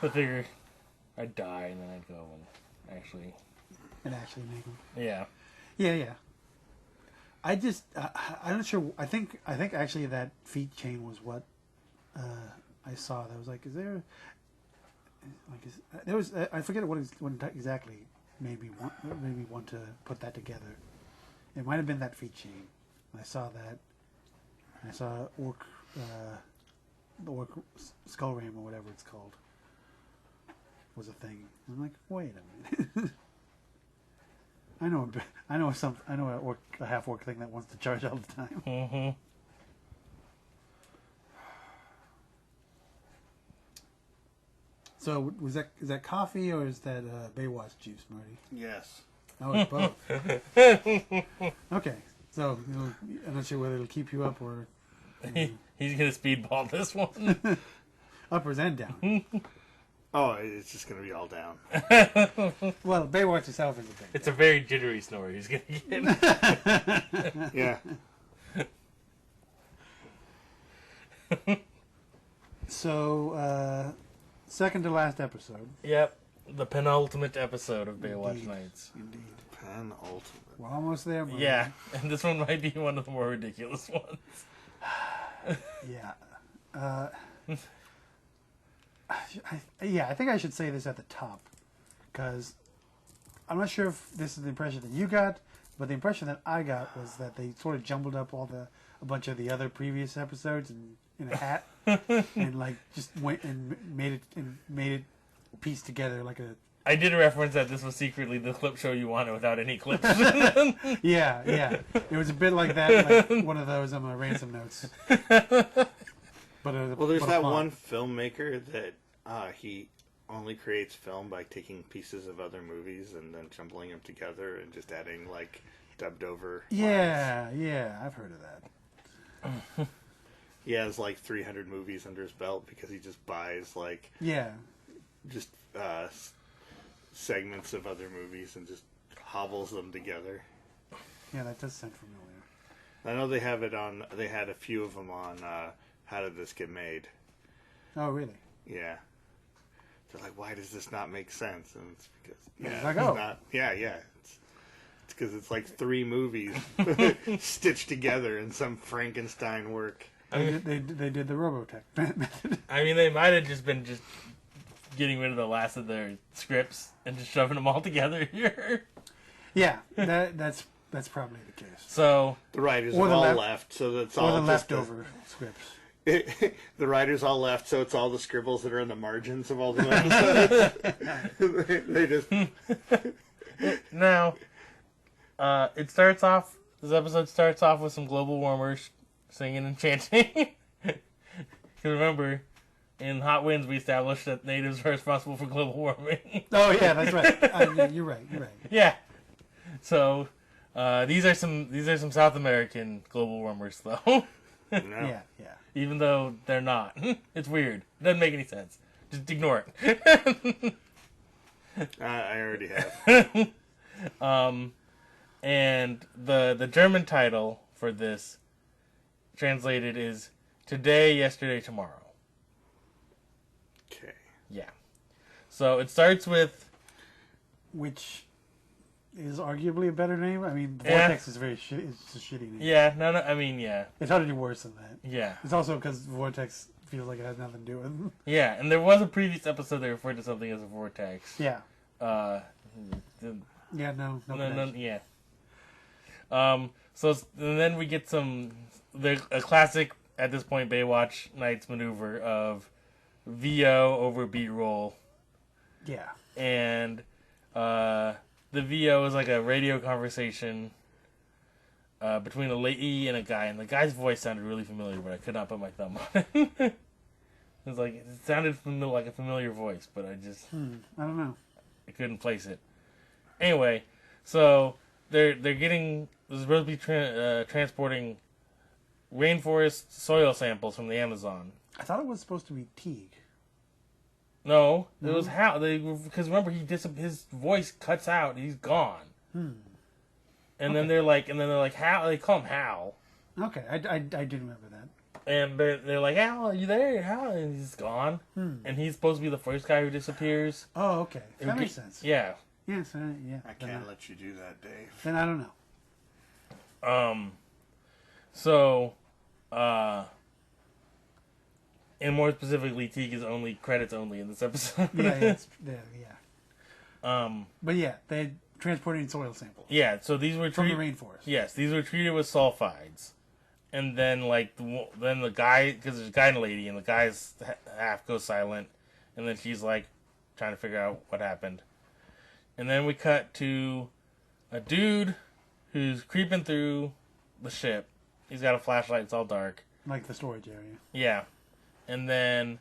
I figure I'd die and then I'd go and actually... And actually make them. Yeah. Yeah. I'm not sure. I think actually that feet chain was what I saw. That was like, is there... there was I forget what exactly made me want to put that together. It might have been that feet chain. I saw that. I saw the orc skull ram or whatever it's called was a thing. I'm like, wait a minute. I know a half orc thing that wants to charge all the time. Mm-hmm. So is that coffee or is that Baywatch juice, Marty? Yes. Oh, it's both. Okay, so I'm not sure whether it'll keep you up or He's gonna speedball this one. uppers and down. Oh, it's just going to be all down. Well, Baywatch itself is a thing. It's a very jittery snore he's gonna get. Yeah. So, second to last episode. Yep. The penultimate episode of Baywatch Indeed. Nights. Indeed. Penultimate. We're almost there, Marty. Yeah, and this one might be one of the more ridiculous ones. Yeah. I think I should say this at the top, because I'm not sure if this is the impression that you got, but the impression that I got was that they sort of jumbled up a bunch of the other previous episodes in a hat, and like just went and made it pieced together like a. I did reference that this was secretly the clip show you wanted without any clips. Yeah. It was a bit like that, like one of those on my ransom notes. Well, there's that one filmmaker that he only creates film by taking pieces of other movies and then jumbling them together and just adding like dubbed over. Yeah, I've heard of that. He has like 300 movies under his belt because he just buys like just segments of other movies and just hobbles them together. Yeah, that does sound familiar. I know they have it on. They had a few of them on. How did this get made? Oh, really? Yeah. They're like, why does this not make sense? And it's because It's like, oh. not. Yeah. It's because it's like 3 movies stitched together in some Frankenstein work. They did the Robotech method. I mean, they might have just been getting rid of the last of their scripts and just shoving them all together here. Yeah, that's probably the case. So the writers are all left, so that's all the just leftover scripts. The writers all left, so it's all the scribbles that are in the margins of all the episodes. they just now it starts off. This episode starts off with some global warmers singing and chanting. Because remember, in Hot Winds, we established that natives are responsible for global warming. Oh yeah, that's right. You're right. Yeah. So these are some South American global warmers, though. no. Yeah. Even though they're not. It's weird. It doesn't make any sense. Just ignore it. I already have. And the German title for this translated is Today, Yesterday, Tomorrow. Okay. Yeah. So it starts with... Which is arguably a better name. I mean, Vortex is very it's a shitty name. Yeah, no, I mean, yeah. It's hard to do worse than that. Yeah. It's also because Vortex feels like it has nothing to do with it. Yeah, and there was a previous episode that referred to something as a vortex. Yeah. Yeah, no, yeah. So and then we get a classic, at this point, Baywatch Nights maneuver of VO over B-roll. Yeah. And the VO is like a radio conversation between a lady and a guy, and the guy's voice sounded really familiar, but I could not put my thumb on it. It sounded like a familiar voice, but I don't know. I couldn't place it. Anyway, so they're supposed to be transporting rainforest soil samples from the Amazon. I thought it was supposed to be Teague. No, it was Hal. Because remember, his voice cuts out. He's gone. And then they're like Hal. They call him Hal. Okay, I do remember that. And they're like, Hal, are you there? Hal? And he's gone. And he's supposed to be the first guy who disappears. Oh, okay. That makes sense. Yeah. Yes, yeah. I can't let you do that, Dave. Then I don't know. So, and more specifically, Teague is only credits only in this episode. Yeah. Um, But yeah, they transporting soil samples. Yeah, so these were from the rainforest. Yes, these were treated with sulfides, and then then the guy, because there's a guy and a lady, and the guy's half goes silent, and then she's like trying to figure out what happened, and then we cut to a dude who's creeping through the ship. He's got a flashlight. It's all dark. Like the storage area. Yeah, and then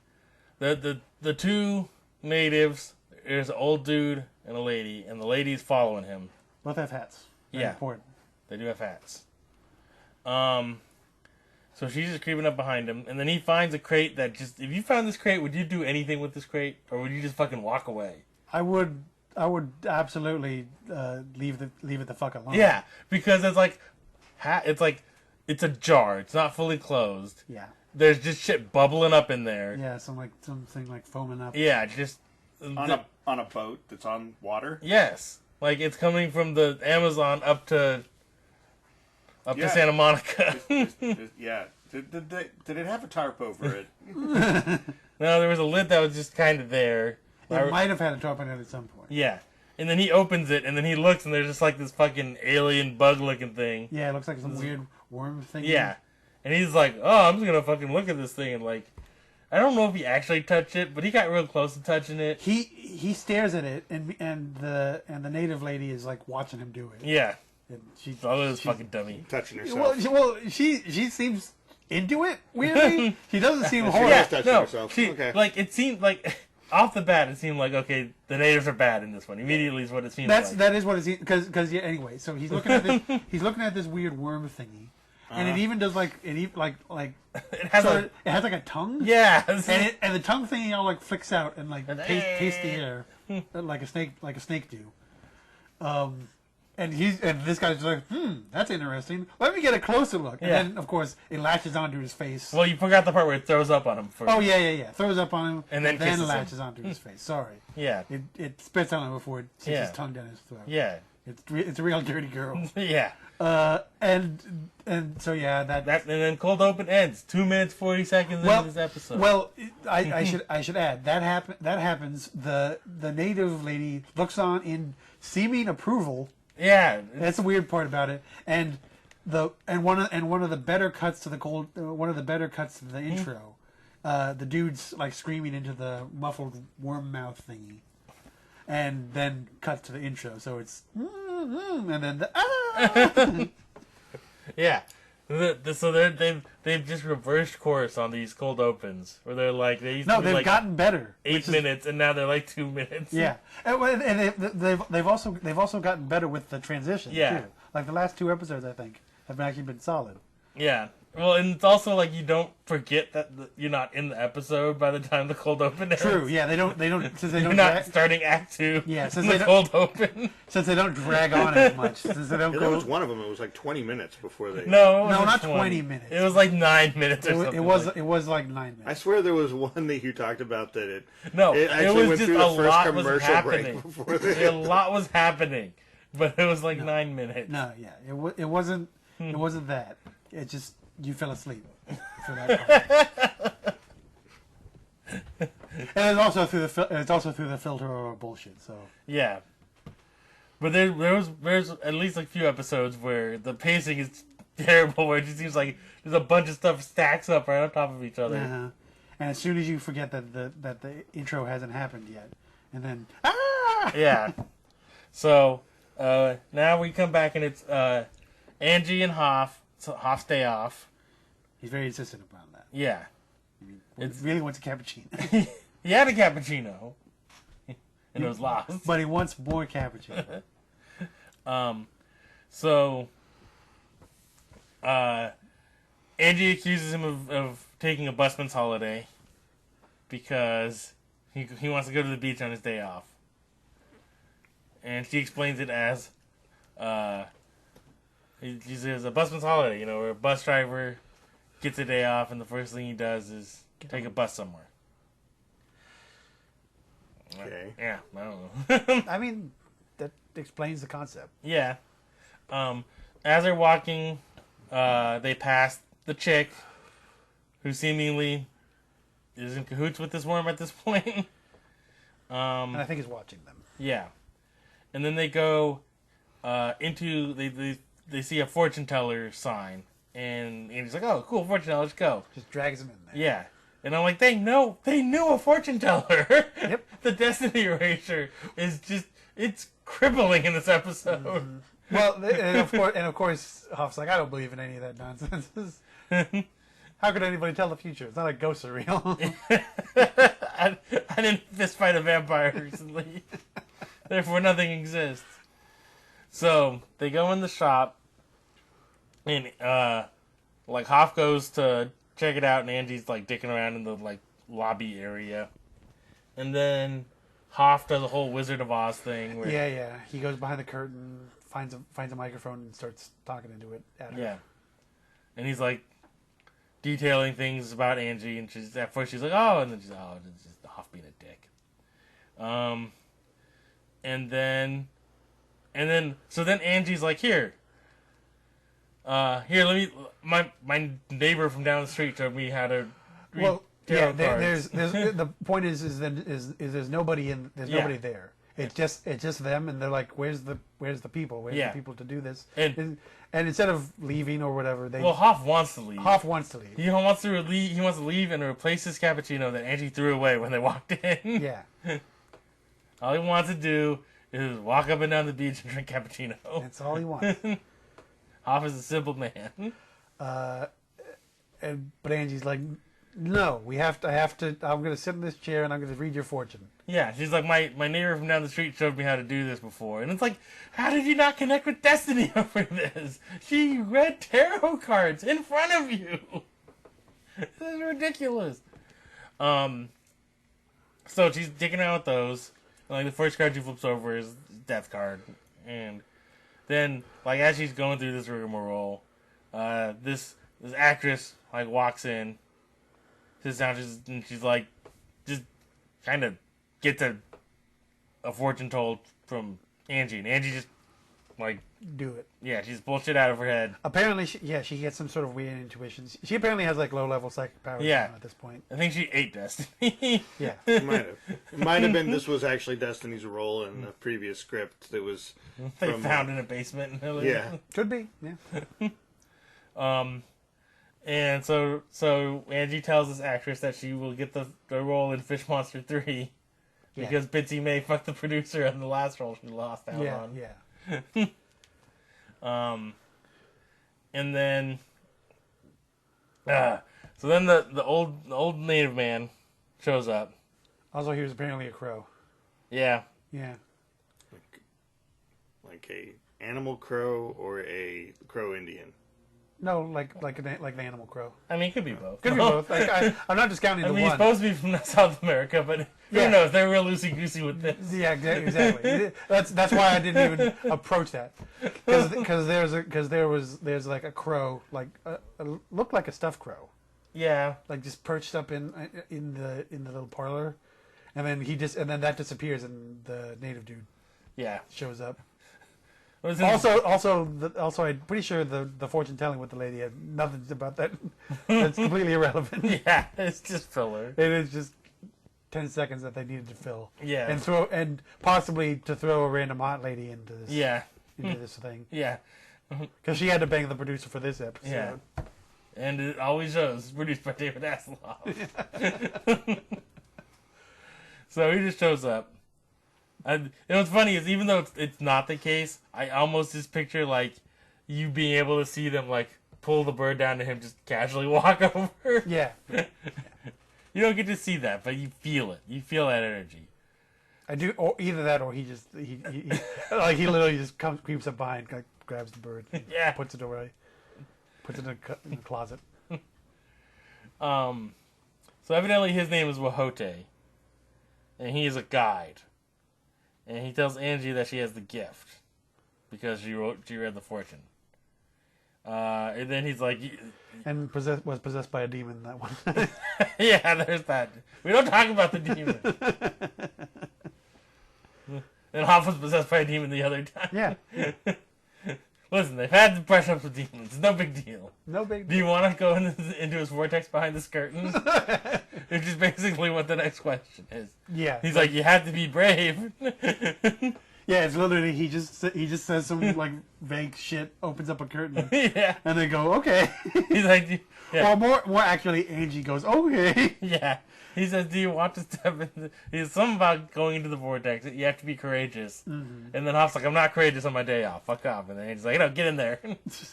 the two natives. There's an old dude and a lady, and the lady's following him. Both have hats. Very important. They do have hats. So she's just creeping up behind him, and then he finds a crate that just... If you found this crate, would you do anything with this crate, or would you just fucking walk away? I would absolutely leave it the fuck alone. Yeah, because it's like... It's a jar. It's not fully closed. Yeah. There's just shit bubbling up in there. Yeah, something like foaming up. Yeah, just... On a boat that's on water? Yes. Like, it's coming from the Amazon up to Santa Monica. Yeah. Did it have a tarp over it? No, there was a lid that was just kind of there. It might have had a tarp on it at some point. Yeah. And then he opens it, and then he looks, and there's just like this fucking alien bug-looking thing. Yeah, it looks like some weird worm thing. Yeah. And he's like, oh, I'm just gonna fucking look at this thing, and like... I don't know if he actually touched it, but he got real close to touching it. He stares at it, and the native lady is like watching him do it. Yeah. And she's this fucking dummy. Touching herself. Well, she seems into it weirdly. She doesn't seem horrible. Yeah, touching herself. Okay. Like it seemed like off the bat, it seemed like okay, the natives are bad in this one. Immediately is what it seems like. That is what it seems because yeah. Anyway, so he's looking at this. He's looking at this weird worm thingy. And it even does like it has like a tongue. Yeah, and the tongue thing all like flicks out and like tastes the air like a snake do. And this guy's like, that's interesting. Let me get a closer look. And then of course it latches onto his face. Well, you forgot the part where it throws up on him first. Oh yeah. Throws up on him and then latches onto his face. Sorry. Yeah. It spits on him before it sticks his tongue down his throat. Yeah. It's a real dirty girl. Yeah. And so yeah, that and then cold open ends 2 minutes 40 seconds into this episode. Well, I should add that happens. The native lady looks on in seeming approval. Yeah, that's the weird part about it. And one of the better cuts to the intro, the dude's like screaming into the muffled worm mouth thingy. And then cut to the intro, so it's and then yeah. So they've just reversed course on these cold opens, where they're like they've gotten better. 8 minutes, and now they're like 2 minutes. Yeah, and they've also gotten better with the transition. Yeah, too. Like the last 2 episodes, I think have actually been solid. Yeah. Well, and it's also like you don't forget that you're not in the episode by the time the cold open ends. True. Yeah, they don't. Since they you're don't. Not starting Act 2. Yeah, since the cold open. Since they don't drag on as much. Since they don't. That was one of them. It was like 20 minutes before they. No, not 20 minutes. It was like 9 minutes or something. It was like 9 minutes. I swear there was one that you talked about that it. No, it was actually went just through a the first lot was commercial happening. break before they. A lot was happening, but it was like 9 minutes. No, yeah, it wasn't. It wasn't that. It just you fell asleep for that part. And it's also through the filter of bullshit. So yeah, but there's at least a few episodes where the pacing is terrible, where it just seems like there's a bunch of stuff stacks up right on top of each other. Uh-huh. And as soon as you forget that the intro hasn't happened yet, and then yeah. So now we come back and it's Angie and Hoff. So Hoff's day off. He's very insistent upon that. Yeah. He really wants a cappuccino. He had a cappuccino. And it was lost. But he wants more cappuccino. So Angie accuses him of taking a busman's holiday because he wants to go to the beach on his day off. And she explains it as he says a busman's holiday, you know, we're a bus driver, gets a day off, and the first thing he does is take a bus somewhere. Okay. Yeah, I don't know. I mean, that explains the concept. Yeah. As they're walking, they pass the chick, who seemingly is in cahoots with this worm at this point. And I think he's watching them. Yeah. And then they go into... They see a fortune teller sign. And he's like, oh, cool, fortune teller, let's go. Just drags him in there. Yeah. And I'm like, they knew a fortune teller. Yep. The destiny erasure is just... It's crippling in this episode. Mm-hmm. Well, and of course, Hoff's like, I don't believe in any of that nonsense. How could anybody tell the future? It's not like ghosts are real. I didn't fist fight a vampire recently. Therefore, nothing exists. So, they go in the shop, and, like, Hoff goes to check it out, and Angie's, like, dicking around in the, like, lobby area. And then Hoff does a whole Wizard of Oz thing. Where, Yeah. He goes behind the curtain, finds a microphone, and starts talking into it at her. Yeah. And he's, like, detailing things about Angie, and at first she's like, oh, and then she's like, oh, it's just Hoff being a dick. So then Angie's like, here, let me, my neighbor from down the street showed me how to read tarot cards. There's the point is there's nobody nobody there. It's just them, and they're like, where's the people? Where's the people to do this? And instead of leaving or whatever, Hoff wants to leave. Hoff wants to leave. He wants to leave and replace his cappuccino that Angie threw away when they walked in. Yeah. All he wants to do is walk up and down the beach and drink cappuccino. That's all he wants. Hoff is a simple man. But Angie's like, no, I'm going to sit in this chair and I'm going to read your fortune. Yeah, she's like, my neighbor from down the street showed me how to do this before. And it's like, how did you not connect with Destiny over this? She read tarot cards in front of you. This is ridiculous. So she's digging around with those. And, like, the first card she flips over is Death card. And then, like, as she's going through this rigmarole, this actress, like, walks in, sits down, and she's like, just kind of gets a fortune told from Angie. And Angie just, like... Do it. Yeah, she's bullshit out of her head. Apparently, she gets some sort of weird intuition. She apparently has, like, low-level psychic powers at this point. I think she ate Destiny. Yeah. It might have been this was actually Destiny's role in the previous script that was... They found in a basement. Yeah. Could be, yeah. And so Angie tells this actress that she will get the role in Fish Monster 3 because Bitsy May fucked the producer on the last role she lost out on. Yeah. And then so then the old native man shows up. Also, he was apparently a crow. Yeah. Yeah. Like a animal crow or a crow Indian. No, like the animal crow. I mean, it could be both. Could be both. Like, I'm not discounting the one. He's supposed to be from South America, but who knows? They're real loosey-goosey with this. Yeah, exactly. That's why I didn't even approach that, because there's like a crow, like looked like a stuffed crow. Yeah, like just perched up in the little parlor, and then that disappears, and the native dude shows up. Also, I'm pretty sure the fortune telling with the lady had nothing about that. That's completely irrelevant. Yeah, it's just filler. It is just 10 seconds that they needed to fill. Yeah, and possibly to throw a random hot lady into this. Into this thing. Yeah, because she had to bang the producer for this episode. Yeah, and it always shows produced by David Hasselhoff. So he just shows up. And what's funny is even though it's not the case, I almost just picture like you being able to see them like pull the bird down to him, just casually walk over. Yeah. You don't get to see that, but you feel it. You feel that energy. I do, or either that, or he like he literally just creeps up behind, like, grabs the bird, puts it away, puts it in the closet. So evidently his name is Wahote, and he is a guide. And he tells Angie that she has the gift because she read the fortune. And then he's like, And was possessed by a demon that one. yeah, there's that. We don't talk about the demon. And Hoff was possessed by a demon the other time. Yeah. Listen, they've had to brush up with demons. It's no big deal. No big Do you want to go into his vortex behind this curtain? Which is basically what the next question is. Yeah. He's like, you have to be brave. Yeah, it's literally he just says some like vague shit, opens up a curtain, Yeah. and they go okay. He's like, yeah. Or more actually, Angie goes okay. Yeah. He says, do you want to step into... He's something about going into the vortex. You have to be courageous. Mm-hmm. And then Hoff's like, I'm not courageous on my day off. Fuck off. And then he's like, no, get in there.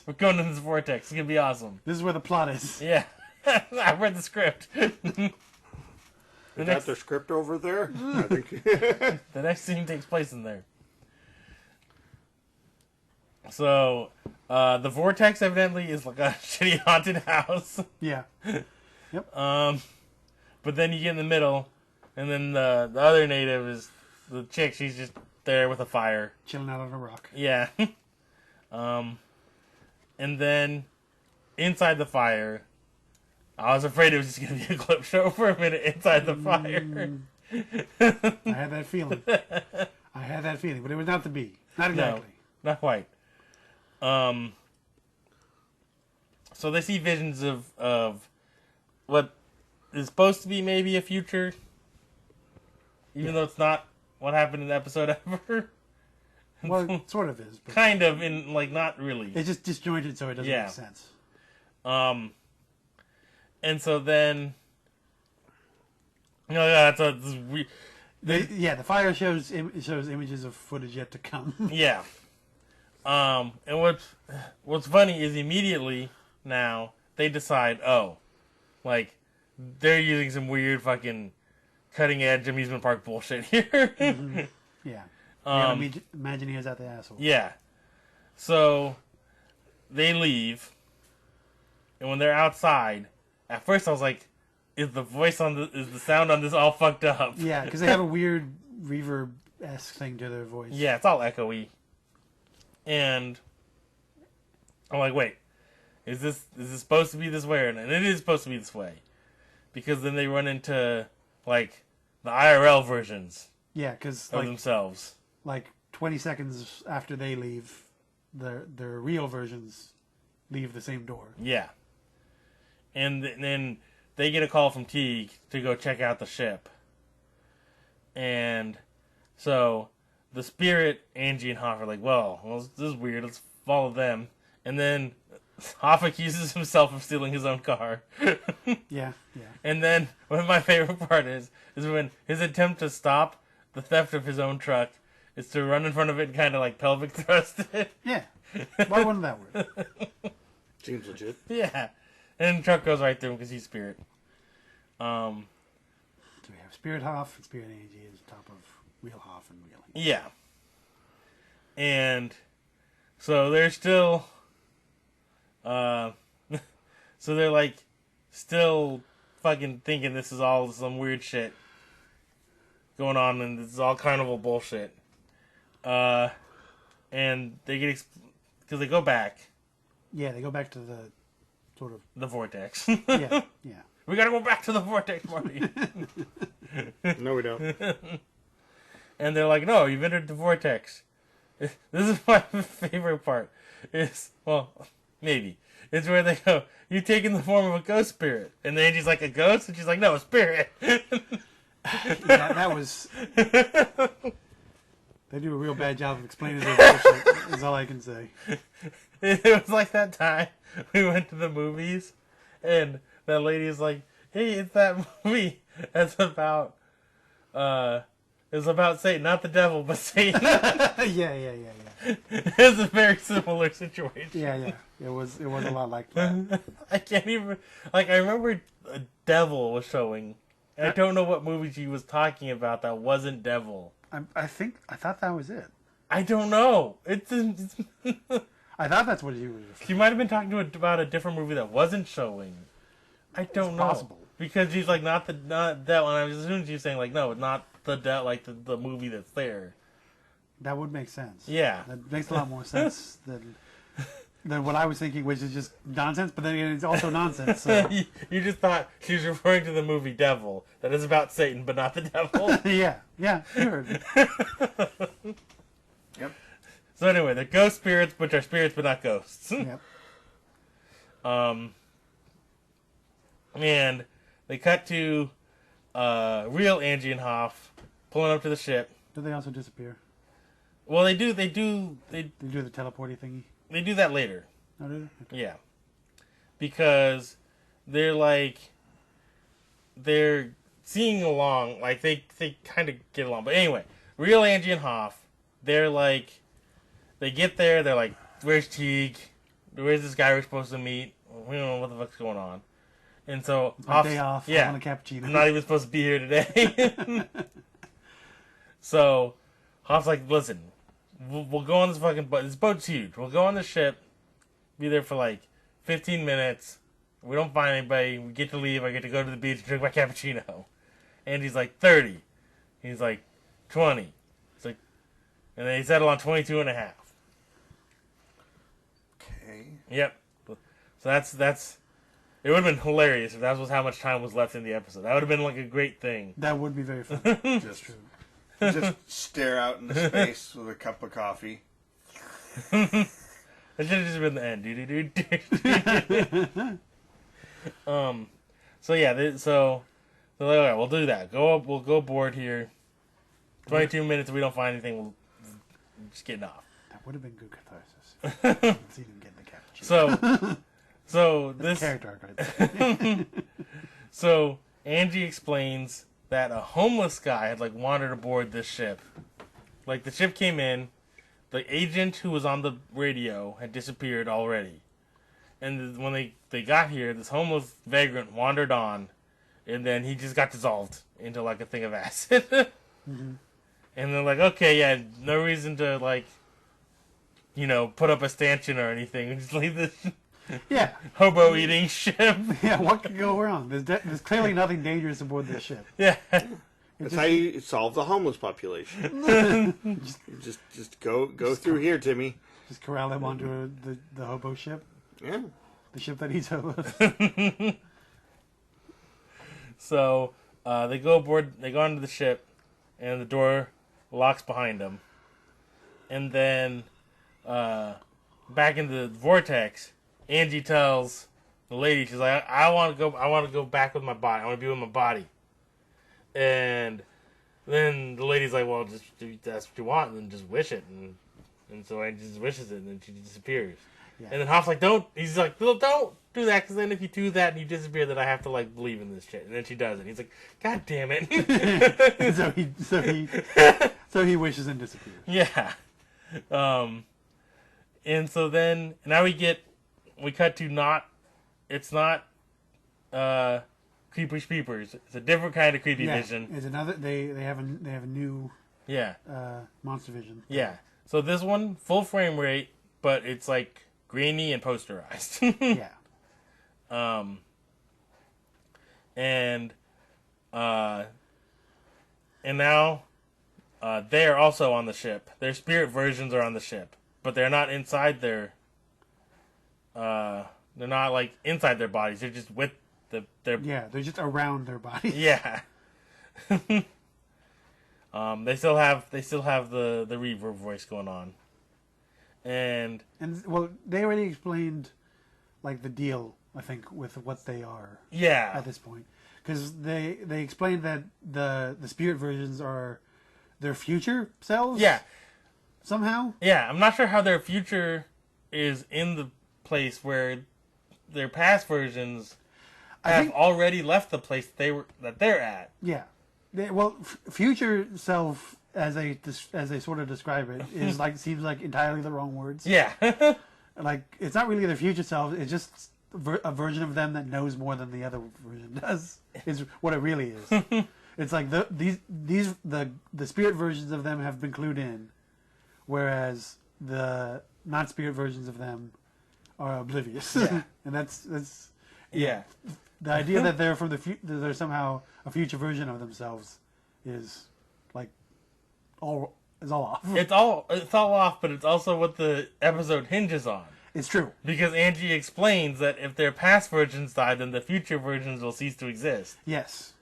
We're going into this vortex. It's going to be awesome. This is where the plot is. Yeah. I read the script. Is that the script over there? I think. The next scene takes place in there. So, the vortex evidently is like a shitty haunted house. Yeah. But then you get in the middle, and then the other native is the chick. She's just there with a fire. Chilling out on a rock. Yeah. And then inside the fire, I was afraid it was just going to be a clip show for a minute inside the fire. I had that feeling. But it was not to be. Not exactly. No, not quite. So they see visions of what is supposed to be maybe a future, even though it's not what happened in the episode ever. Well, it sort of is. But Kind of, in like not really. it's just disjointed, so it doesn't make sense. And so then, that's The fire shows images of footage yet to come. yeah. And what's funny is immediately now they decide, like they're using some weird fucking cutting edge amusement park bullshit here. Mm-hmm. Yeah. Imagineers out the asshole. Yeah. So they leave, and when they're outside, at first I was like, is the sound on this all fucked up? Yeah, because they have a weird reverb-esque thing to their voice. Yeah, it's all echoey. And I'm like, wait, is this supposed to be this way? And it is supposed to be this way. Because then they run into, like, the IRL versions Yeah, because of themselves. Like 20 seconds after they leave, their real versions leave the same door. Yeah. And then they get a call from Teague to go check out the ship. And so the Spirit, Angie, and Hoff are like, well, this is weird. Let's follow them. And then Hoff accuses himself of stealing his own car. Yeah. And then what my favorite part is when his attempt to stop the theft of his own truck is to run in front of it and kind of like pelvic thrust it. Yeah. Why wasn't that word? Seems legit. Yeah. And the truck goes right through him because he's Spirit. So we have Spirit Hoff and Spirit Angie is top of real Hoff and real Angie. Yeah. And so they're still so they're like still fucking thinking this is all some weird shit going on and this is all carnival bullshit. And they get because they go back. Yeah, they go back to the sort of the vortex. yeah. We gotta go back to the vortex, Marty. No, we don't. And they're like, no, you've entered the vortex. This is my favorite part. Maybe. It's where they go, you've taken the form of a ghost spirit. And then Angie's like, a ghost? And she's like, no, a spirit. That was... They do a real bad job of explaining their bullshit, is all I can say. It was like that time we went to the movies, and that lady is like, hey, it's that movie that's about, it's about Satan, not the devil, but Satan. Yeah. It's a very similar situation. Yeah. It was a lot like that. I can't even, I remember a devil was showing. I don't know what movie she was talking about that wasn't devil. I thought that was it. I don't know. I thought that's what you were referring. She might have been talking about a different movie that wasn't showing. I don't know. Possible. Because she's like, not that one. I was assuming she was saying, like, no, not the movie that's there. That would make sense. Yeah. That makes a lot more sense than... than what I was thinking, which is just nonsense. But then again, it's also nonsense. So. You just thought she was referring to the movie Devil. That is about Satan, but not the devil. yeah, you heard me. Yep. So anyway, they're ghost spirits, which are spirits, but not ghosts. Yep. And they cut to real Angie and Hoff pulling up to the ship. Do they also disappear? Well, they do They do the teleporty thingy. they do that later. Oh, do they? Okay. Yeah. Because they're seeing along, like they kind of get along. But anyway, real Angie and Hoff, they get there, they're like, where's Teague? Where's this guy we're supposed to meet? We don't know what the fuck's going on. And so My day off. yeah, I want a cappuccino. I'm not even supposed to be here today. So Hoff's like, listen, we'll go on this fucking boat. This boat's huge. We'll go on the ship, be there for like 15 minutes. We don't find anybody. We get to leave. I get to go to the beach and drink my cappuccino. And he's like, 30. He's like, 20. It's like, and then he settled on 22 and a half. Okay. Yep. So that's. It would have been hilarious if that was how much time was left in the episode. That would have been like a great thing. That would be very fun. Just stare out into space with a cup of coffee. That should have just been the end. So yeah, so they're like, all right, we'll do that. We'll go board here. 22 minutes. If we don't find anything, we'll just getting off. That would have been good catharsis. See them getting the cappuccino. So this character arc right there. So Angie explains that a homeless guy had like wandered aboard this ship. Like the ship came in, the agent who was on the radio had disappeared already, and when they got here, this homeless vagrant wandered on, and then he just got dissolved into like a thing of acid. Mm-hmm. And they're like, okay, yeah, no reason to like, put up a stanchion or anything. Just leave this. Yeah. Hobo eating ship. Yeah, what could go wrong? There's clearly nothing dangerous aboard this ship. Yeah. That's how you solve the homeless population. just go through here, Timmy. Just corral them onto the hobo ship. Yeah. The ship that eats hobos. So they go aboard. They go onto the ship, and the door locks behind them. And then back in the vortex, Angie tells the lady, she's like, I want to go back with my body. I want to be with my body. And then the lady's like, well, just that's what you want, and then just wish it. And so Angie just wishes it, and then she disappears. Yeah. And then Hoff's like, he's like, well, don't do that, because then if you do that and you disappear, then I have to like believe in this shit. And then she does it. He's like, God damn it. so he wishes and disappears. Yeah. And so then now we cut to it's not Creepers Peepers. It's a different kind of creepy vision. It's another they have a new monster vision. Yeah. So this one full frame rate, but it's like grainy and posterized. Yeah. And now they're also on the ship. Their spirit versions are on the ship, but they're not inside their they're not like inside their bodies. They're just with their they're just around their bodies. Yeah. They still have the reverb voice going on. And well, they already explained like the deal, I think, with what they are. Yeah. At this point, because they explained that the spirit versions are their future selves. Yeah. Somehow. Yeah, I'm not sure how their future is in the place where their past versions have already left the place that they're at. Yeah. Future self, as they sort of describe it, is seems like entirely the wrong words. Yeah. Like, it's not really their future self. It's just a version of them that knows more than the other version does. Is what it really is. It's like the spirit versions of them have been clued in, whereas the not spirit versions of them are oblivious. Yeah. And that's yeah. The idea that they're from they're somehow a future version of themselves is like all off. It's all off, but it's also what the episode hinges on. It's true. Because Angie explains that if their past versions die, then the future versions will cease to exist. Yes.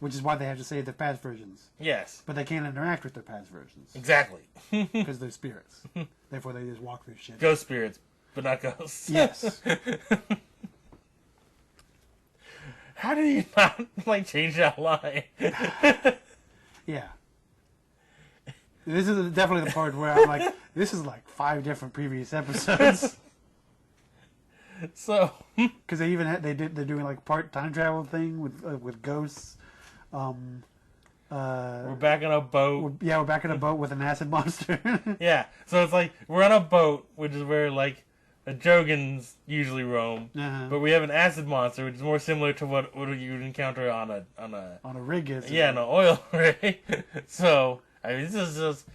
Which is why they have to save their past versions. Yes. But they can't interact with their past versions. Exactly. Because they're spirits. Therefore, they just walk through shit. Ghost spirits, but not ghosts. Yes. How did you not, change that line? Yeah. This is definitely the part where I'm like, this is like 5 different previous episodes. So, because they even they're doing like part time travel thing with ghosts. we're back on a boat. We're back in a boat with an acid monster. Yeah, so it's like we're on a boat, which is where the Jogans usually roam, but we have an acid monster, which is more similar to what you would encounter on a rig. an oil rig. So I mean, this is just,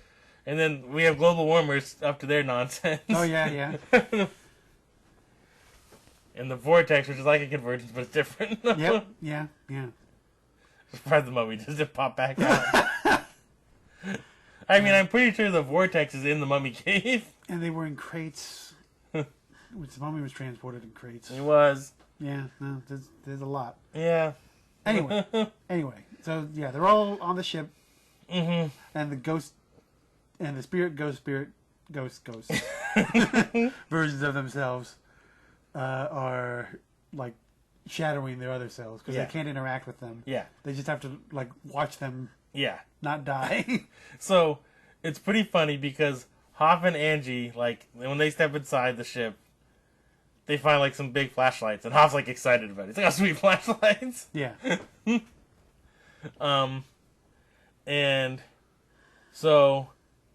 and then we have global warmers up to their nonsense. Oh yeah. And the vortex, which is like a convergence, but it's different. Yep. Yeah. Surprised the mummy doesn't pop back out. I mean, I'm pretty sure the vortex is in the mummy cave. And they were in crates. Which the mummy was transported in crates. It was. Yeah. No, there's a lot. Yeah. Anyway. So yeah, they're all on the ship. Mm-hmm. And the ghost, and the ghost versions of themselves are like shadowing their other selves because they can't interact with them. Yeah. They just have to watch them. Yeah. Not die. So it's pretty funny because Hoff and Angie, when they step inside the ship, they find some big flashlights, and Hoff's excited about it. He's like, "Oh, sweet flashlights!" Yeah. And so,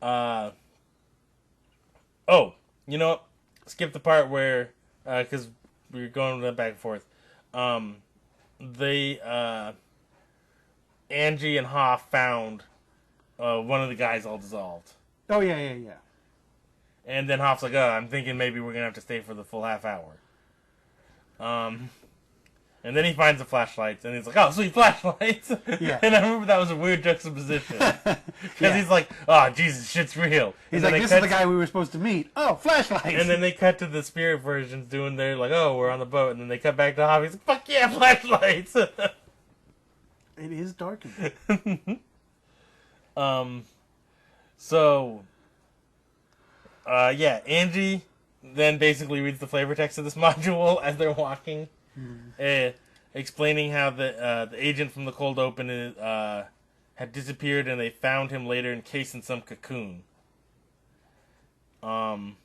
oh, you know what? Skip the part where, because we were going back and forth. Angie and Hoff found one of the guys all dissolved. Oh, yeah. And then Hoff's like, "Oh, I'm thinking maybe we're going to have to stay for the full half hour." And then he finds the flashlights, and he's like, "Oh, sweet flashlights!" Yeah. And I remember that was a weird juxtaposition. Because he's like, "Oh, Jesus, shit's real." He's like, "This is the guy we were supposed to meet." Oh, flashlights! And then they cut to the spirit versions doing their, "Oh, we're on the boat." And then they cut back to Hoff. He's like, "Fuck yeah, flashlights!" It is dark in there. So, Angie then basically reads the flavor text of this module as they're walking, explaining how the agent from the cold open had disappeared, and they found him later encased in some cocoon. And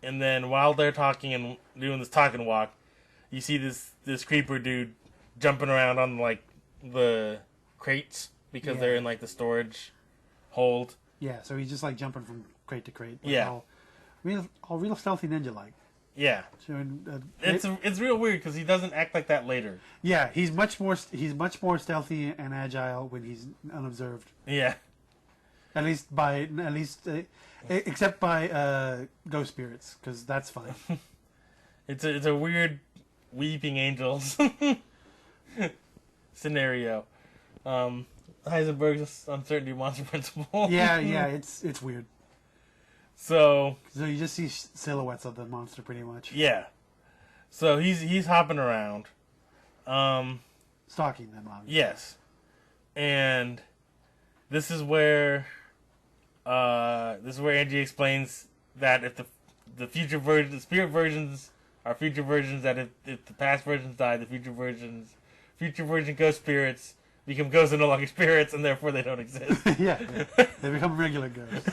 then while they're talking and doing this talk and walk, you see this creeper dude jumping around on the crates because they're in the storage hold. Yeah, so he's just jumping from crate to crate. All real stealthy ninja like. Yeah. So, it's real weird because he doesn't act like that later. Yeah, he's much more stealthy and agile when he's unobserved. Yeah. Except by ghost spirits, because that's fine. It's a weird weeping angels scenario. Heisenberg's uncertainty monster principle. Yeah, it's weird. So you just see silhouettes of the monster pretty much. Yeah. So he's hopping around. Stalking them, obviously. Yes. And this is where Angie explains that if the future versions, the spirit versions are future versions, that if the past versions die, the future version ghost spirits become ghosts and no longer spirits, and therefore they don't exist. Yeah. They become regular ghosts.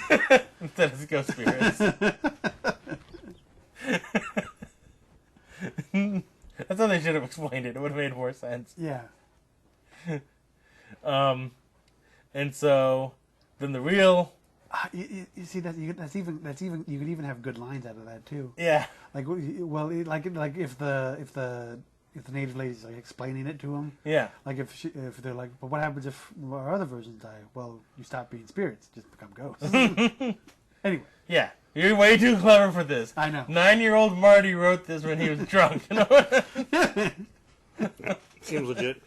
Instead of ghost spirits. That's how they should have explained it. It would have made more sense. Yeah. And so then the real. You see that's even you could even have good lines out of that too. Yeah. If the native lady's explaining it to him. Yeah. If they're like, but what happens if our other versions die? Well, you stop being spirits, just become ghosts. Anyway. Yeah. You're way too clever for this. I know. 9-year-old Marty wrote this when he was drunk. You know? Seems legit.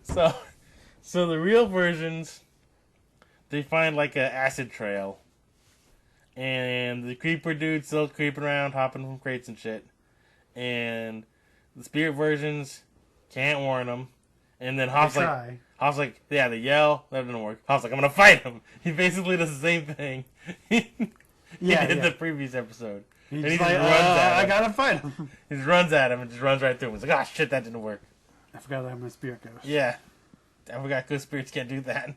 So the real versions, they find like a acid trail, and the creeper dude's still creeping around, hopping from crates and shit, and the spirit versions can't warn him, and then Hoff's like, yeah, they yell, that didn't work. Hoff's like, I'm gonna fight him. He basically does the same thing in the previous episode. He's and he like, just runs at him. I gotta fight him. He just runs at him and just runs right through him. He's like, ah, shit, that didn't work. I forgot I'm a spirit ghost. Yeah. I forgot ghost spirits can't do that.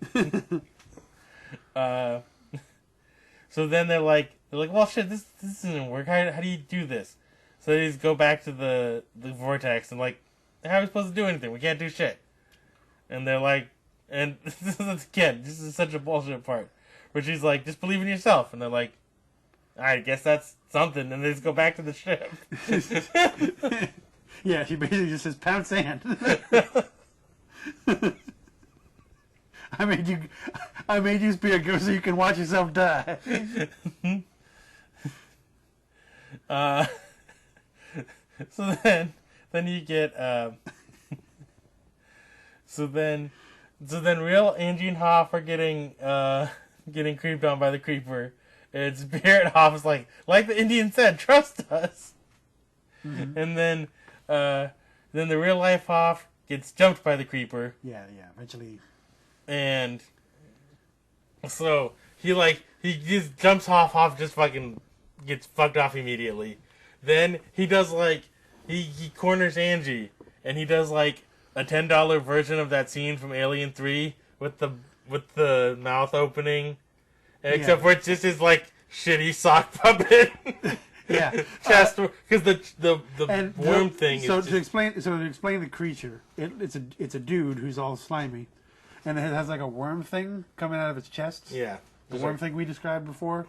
So then they're like, well, shit, this doesn't work. How do you do this? So they just go back to the vortex and like, how are we supposed to do anything? We can't do shit. And they're like, and this is such a bullshit part, where she's like, just believe in yourself. And they're like, I guess that's something. And they just go back to the ship. Yeah, she basically just says, pound sand. I made you spirit ghost so you can watch yourself die. So then you get so then real Angie and Hoff are getting creeped on by the creeper. And Spirit Hoff is like the Indian said, trust us. Mm-hmm. And then the real life Hoff gets jumped by the creeper. Yeah, eventually. And so he just jumps Hoff just fucking gets fucked off immediately. Then he does he corners Angie, and he does like a $10 version of that scene from Alien 3 with the mouth opening, except for it's just his like shitty sock puppet. Yeah, chest because the worm thing. So to explain the creature, it's a dude who's all slimy, and it has like a worm thing coming out of its chest. Yeah, the worm thing we described before.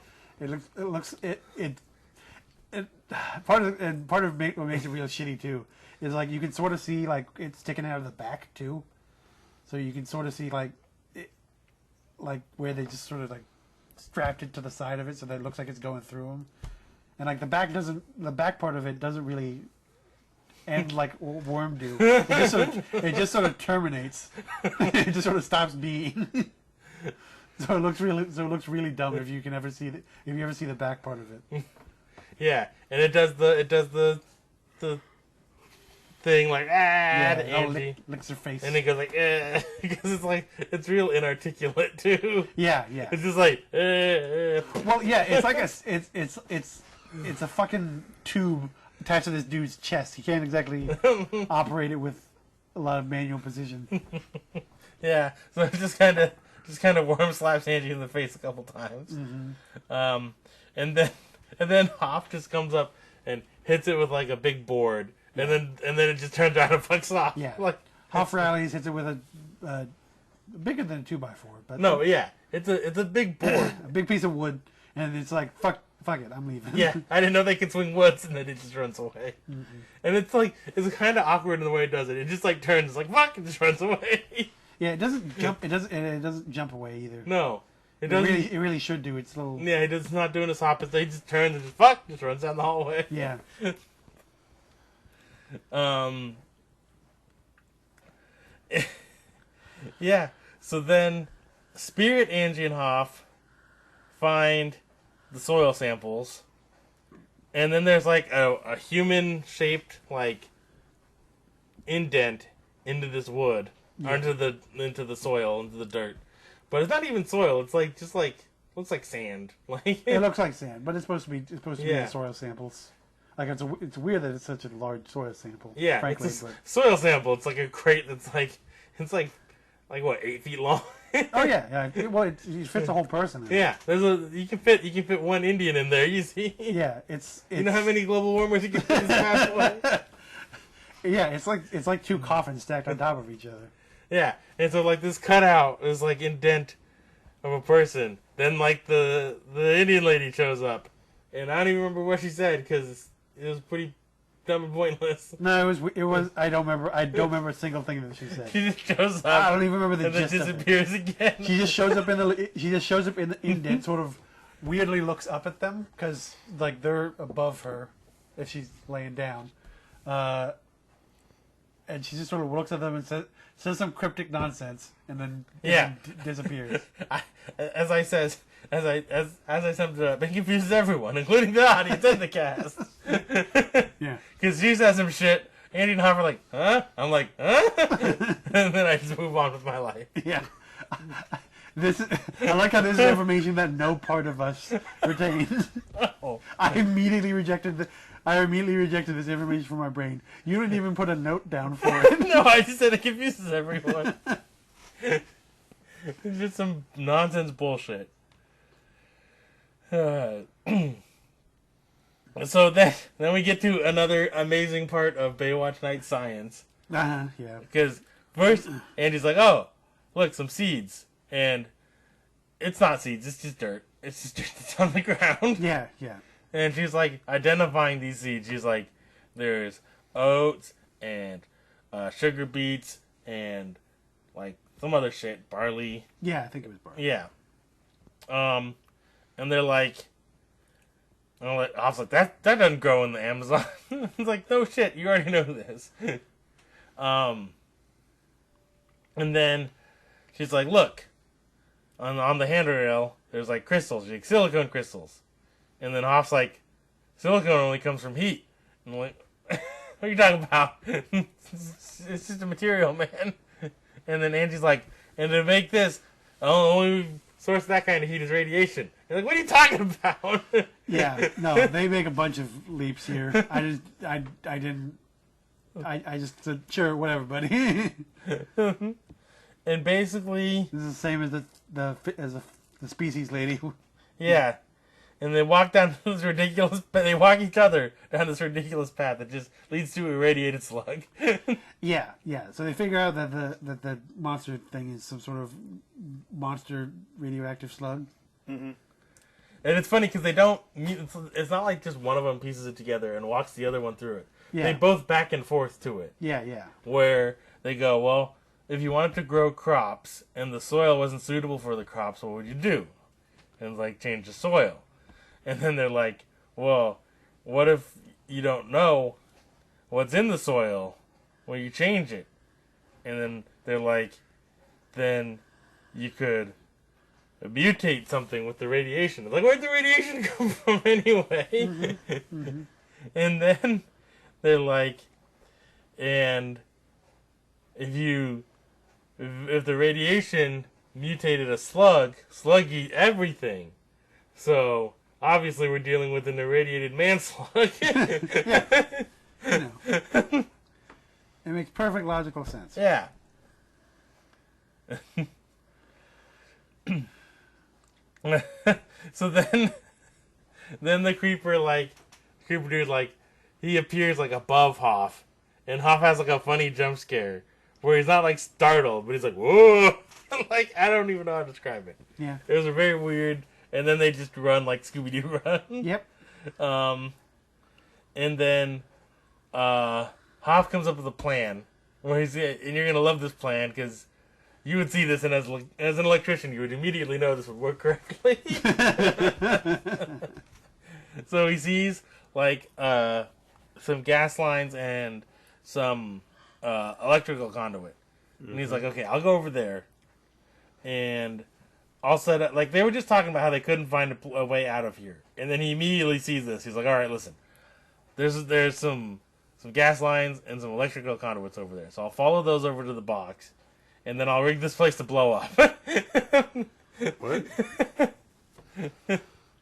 Part of what makes it real shitty too is like you can sort of see like it's sticking out of the back too, so you can sort of see like where they just sort of like strapped it to the side of it so that it looks like it's going through them, and like the back part of it doesn't really end like worm do. It just sort of terminates. It just sort of stops being. So it looks really dumb if you ever see the back part of it. Yeah, and it does the thing like to Angie. Licks her face, and it goes like because it's real inarticulate too. Yeah. It's just like Well, yeah, it's like it's a fucking tube attached to this dude's chest. He can't exactly operate it with a lot of manual precision. Yeah, so it just kind of worm slaps Angie in the face a couple times. Mm-hmm. And then Hoff just comes up and hits it with like a big board, and then it just turns around and fucks off. Yeah, like Hoff rallies, hits it with a bigger than a 2x4, but no, yeah, it's a big board, a big piece of wood, and it's like fuck it, I'm leaving. Yeah, I didn't know they could swing woods, and then it just runs away. Mm-hmm. And it's kind of awkward in the way it does it. It just like turns like fuck, and just runs away. Yeah, it doesn't jump. It doesn't jump away either. No. It doesn't. It really should do. It's little. Yeah, it's not doing this hop. He just turns and just runs down the hallway. Yeah. Yeah. So then, Spirit, Angie, and Hoff find the soil samples, and then there's like a human-shaped like indent into this wood, or into the soil, into the dirt. But it's not even soil. It's like just like looks like sand. Like it looks like sand, but it's supposed to be the soil samples. Like it's weird that it's such a large soil sample. Yeah, frankly, it's a soil sample. It's like a crate that's like what 8 feet long. Oh yeah. Well, it fits a whole person. Yeah, you can fit one Indian in there. You see? Yeah, it's you know how many global warmers you can fit in this pathway? Yeah, it's like two coffins stacked on top of each other. Yeah, and so like this cutout is like indent of a person. Then like the Indian lady shows up, and I don't even remember what she said because it was pretty dumb and pointless. No, it was. I don't remember a single thing that she said. She just shows up. I don't even remember the gist of it. And then disappears again. She just shows up in the indent, sort of weirdly looks up at them because like they're above her if she's laying down. and she just sort of looks at them and says some cryptic nonsense, and then disappears. As I summed it up, it confuses everyone, including the audience and the cast. Yeah, because she says some shit. Andy and Huff are like, huh? I'm like, huh? And then I just move on with my life. Yeah. I like how this is information that no part of us retains. Oh. I immediately rejected this information from my brain. You didn't even put a note down for it. No, I just said it confuses everyone. It's just some nonsense bullshit. So then we get to another amazing part of Baywatch Nights science. Yeah. Because first, Andy's like, oh, look, some seeds. And it's not seeds, it's just dirt. It's just dirt that's on the ground. Yeah. And she's like identifying these seeds. She's like, there's oats and sugar beets and like some other shit, barley. Yeah, I think it was barley. Yeah. And they're like, I was like, that doesn't grow in the Amazon. It's like, no shit, you already know this. And then she's like, look, on the handrail, there's like crystals, like silicone crystals. And then Hoff's like, silicone only comes from heat. And I'm like, what are you talking about? It's just a material, man. And then Angie's like, and to make this, the only source of that kind of heat is radiation. You're like, what are you talking about? Yeah, no, they make a bunch of leaps here. I just said, sure, whatever, buddy. And basically, this is the same as the species lady. Yeah. And they walk down this ridiculous. They walk each other down this ridiculous path that just leads to a irradiated slug. Yeah. So they figure out that the monster thing is some sort of monster radioactive slug. Mm-hmm. And it's funny because they don't. It's not like just one of them pieces it together and walks the other one through it. Yeah. They both back and forth to it. Yeah. Where they go, well, if you wanted to grow crops and the soil wasn't suitable for the crops, what would you do? And it's like, change the soil. And then they're like, well, what if you don't know what's in the soil when you change it? And then they're like, then you could mutate something with the radiation. It's like, where'd the radiation come from anyway? Mm-hmm. And then they're like, and if the radiation mutated a slug eat everything. So obviously we're dealing with an irradiated man slug. Yeah. I know. It makes perfect logical sense. Yeah. So then the creeper dude, like, he appears like above Hoff, and Hoff has like a funny jump scare where he's not like startled, but he's like, whoa. Like, I don't even know how to describe it. Yeah. It was a very weird, and then they just run like Scooby-Doo run. Yep. And then Hoff comes up with a plan where and you're gonna love this plan because you would see this, and as an electrician, you would immediately know this would work correctly. So he sees like some gas lines and some electrical conduit, and he's like, okay, I'll go over there, and I'll set up. Like, they were just talking about how they couldn't find a way out of here, and then he immediately sees this. He's like, all right, listen, there's some gas lines and some electrical conduits over there, so I'll follow those over to the box, and then I'll rig this place to blow up. What?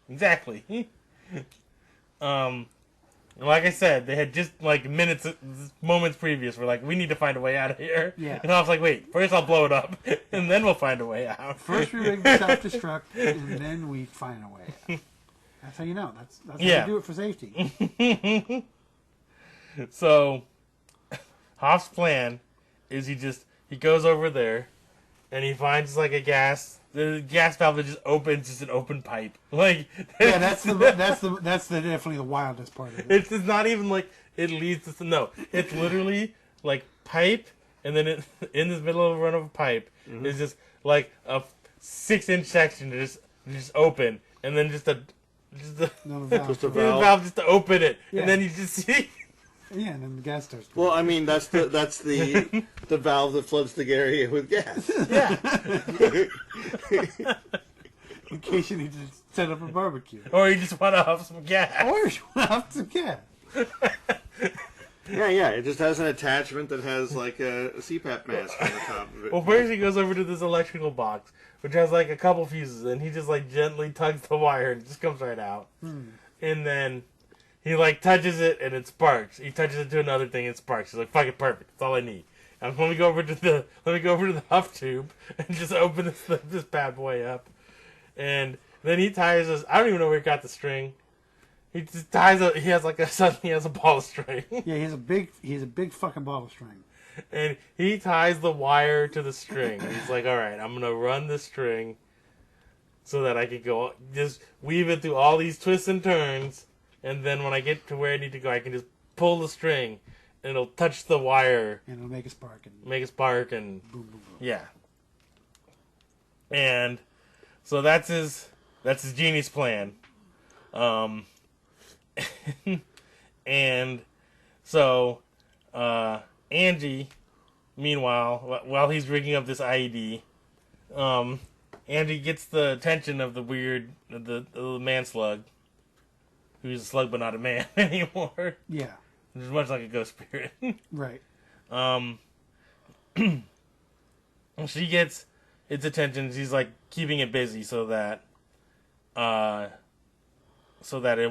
Exactly. Like I said, they had just like moments previous were like, we need to find a way out of here. Yeah. And I was like, wait, first I'll blow it up, and then we'll find a way out. First we rig the self-destruct, and then we find a way out. That's how you know. That's how you do it for safety. So, Hoff's plan is he goes over there, and he finds like the gas valve that just opens, just an open pipe. Like, yeah, that's definitely the wildest part of it. It's just not even like it leads to no. It's literally like pipe, and then in this middle of a run of a pipe is just like a 6-inch section to just open, and then just a valve valve just to open it, and then you just see Yeah, and then the gas starts. Well, I mean, that's the the valve that floods the area with gas. Yeah. In case you need to set up a barbecue. Or you just want to have some gas. Or you want some gas. Yeah. It just has an attachment that has like a CPAP mask on the top of it. Well, first he goes over to this electrical box, which has like a couple fuses, and he just like gently tugs the wire and it just comes right out. And then he like touches it and it sparks. He touches it to another thing and it sparks. He's like, "Fuck it, perfect. That's all I need." And let me go over to the huff tube and just open this bad boy up. And then he ties us. I don't even know where he got the string. He just ties a. He has a ball of string. Yeah, he's a big fucking ball of string. And he ties the wire to the string. He's like, "All right, I'm gonna run the string so that I can go just weave it through all these twists and turns, and then when I get to where I need to go, I can just pull the string, and it'll touch the wire, and it'll make a spark, and boom, boom, boom. Yeah. And so that's his genius plan. And so Angie, meanwhile, while he's rigging up this IED, Angie gets the attention of the man slug, who's a slug but not a man anymore. Yeah. Which is much like a ghost spirit. Right. She gets its attention. She's like keeping it busy so that it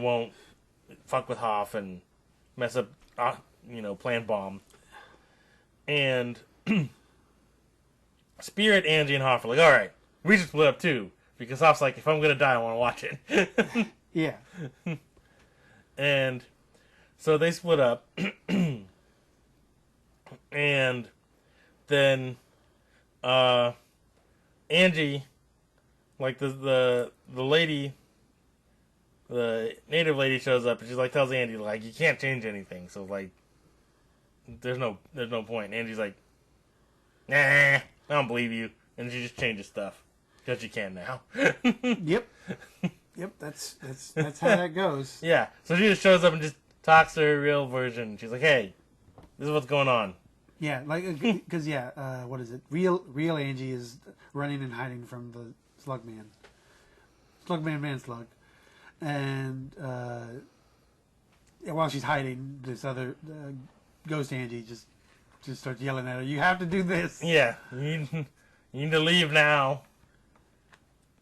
won't fuck with Hoff and mess up, Plan Bomb. And Spirit, Angie, and Hoff are like, all right, we should split up too, because Hoff's like, if I'm gonna die, I want to watch it. Yeah. And so they split up, and then Angie, like the lady, the native lady shows up, and she's like, tells Andy, like, you can't change anything, so like there's no point. And Andy's like, nah, I don't believe you, and she just changes stuff because she can now. Yep, that's how that goes. Yeah, so she just shows up and just talks to her real version. She's like, hey, this is what's going on. Yeah, like, because, what is it? Real Angie is running and hiding from the Slugman. Man-Slug. And while she's hiding, this other ghost Angie just starts yelling at her, you have to do this! Yeah, you need to leave now.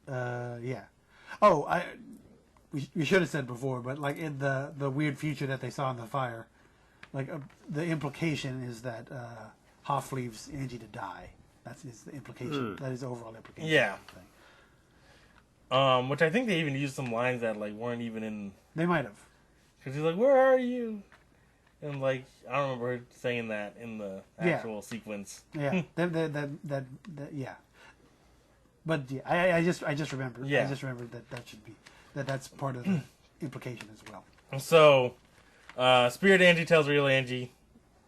Yeah. Oh, we should have said before, but like in the weird future that they saw in the fire, like the implication is that Hoff leaves Angie to die. That's the implication. That is the overall implication. Yeah. Which I think they even used some lines that like weren't even in. They might have. Because he's like, "Where are you?" And like, I don't remember her saying that in the actual sequence. Yeah. that yeah. But yeah, I just remembered. Yeah. I just remembered that should be that's part of the implication as well. So, Spirit Angie tells Real Angie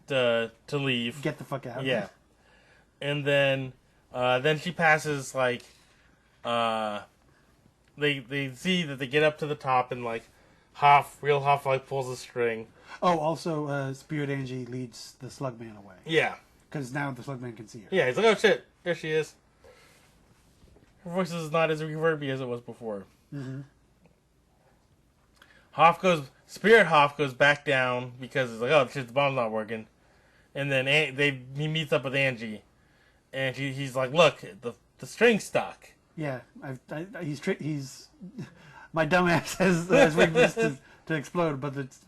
to leave. Get the fuck out. Yeah. And then she passes like they see that they get up to the top and like Real Hoff like pulls a string. Oh, also Spirit Angie leads the Slugman away. Yeah. Because now the Slugman can see her. Yeah, he's like, oh shit, there she is. Her voice is not as reverby as it was before. Mm-hmm. Spirit Hoff goes back down because it's like, oh shit, the bomb's not working. And then he meets up with Angie, and he's like, look, the string's stuck. Yeah, he's my dumbass has weakness to explode, but it's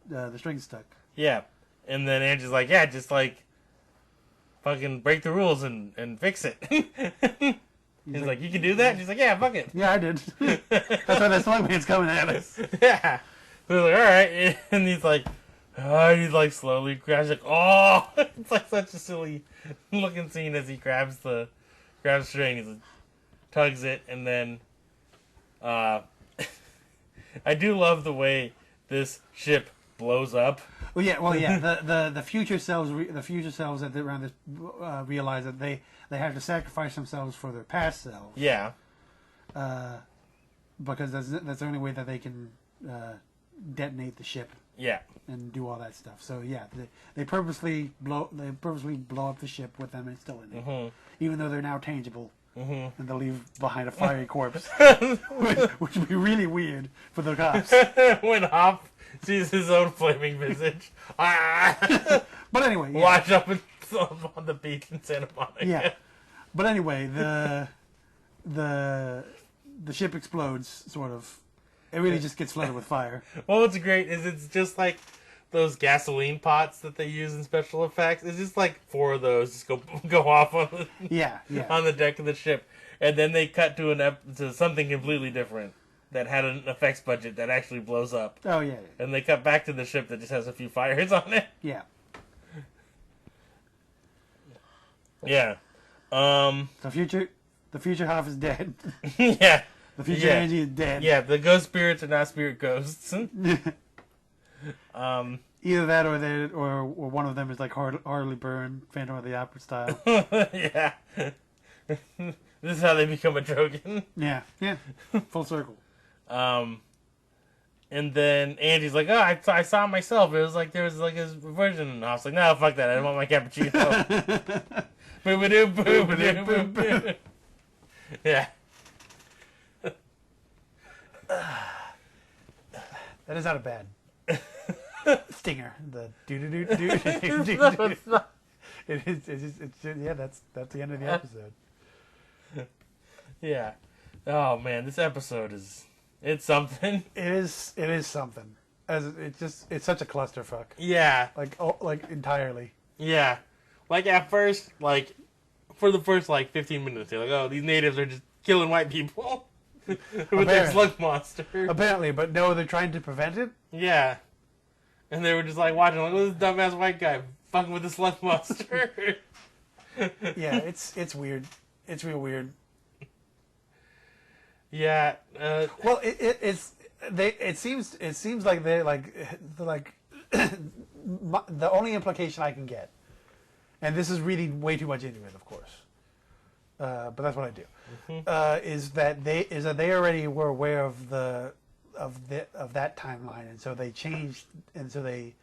the string's stuck. Yeah, and then Angie's like, yeah, just like fucking break the rules and fix it. He's like, you can do that? And she's like, yeah, fuck it. Yeah, I did. That's why that Slugman's coming at us. Yeah. So he's like, alright. And he's like slowly grabs, like, oh! It's like such a silly looking scene as he grabs the string. He's like, tugs it, and then, I do love the way this ship blows up. Well, yeah. The future selves at around this realize that they have to sacrifice themselves for their past selves. Yeah. Because that's the only way that they can detonate the ship Yeah. and do all that stuff. So yeah, they purposely blow up the ship with them and still in it, Mm-hmm. even though they're now tangible, Mm-hmm. and they leave behind a fiery corpse, which would be really weird for the cops. When Hop sees his own flaming visage. Ah! But anyway, yeah. Watch up on the beach in Santa Monica. Yeah. But anyway, the ship explodes, sort of. It really just gets flooded with fire. Well, what's great is it's just like those gasoline pots that they use in special effects. It's just like 4 of those just go off on on the deck of the ship, and then they cut to something completely different that had an effects budget that actually blows up. Oh yeah. And they cut back to the ship that just has a few fires on it. Yeah. Yeah. The future half is dead. Yeah. The future Angie is dead. Yeah, the ghost spirits are not spirit ghosts. Either that or one of them is like Harley Byrne, Phantom of the Opera style. Yeah. This is how they become a Drogon. Yeah. Full circle. And then Angie's like, oh, I saw it myself. It was like there was like his version, and I was like, no, fuck that. I don't want my cappuccino. Boo-ba-doo, boo-ba-doo, boo-ba-doo. Yeah. That is not a bad stinger. The do. No, it's not. Yeah, that's the end of the episode. Yeah. Oh man, this episode it's something. It is something. It's such a clusterfuck. Yeah. Like entirely. Yeah. Like at first, like for the first like 15 minutes, they're like, oh, these natives are just killing white people with their slug monster. Apparently, but no, they're trying to prevent it. Yeah. And they were just like watching, like, this dumbass white guy fucking with the slug monster. Yeah, it's weird. It's real weird. Yeah. Well, it seems like they're like the only implication I can get, and this is reading way too much into it, of course. But that's what I do. Mm-hmm. Is that they already were aware of that timeline, and so they changed, and so they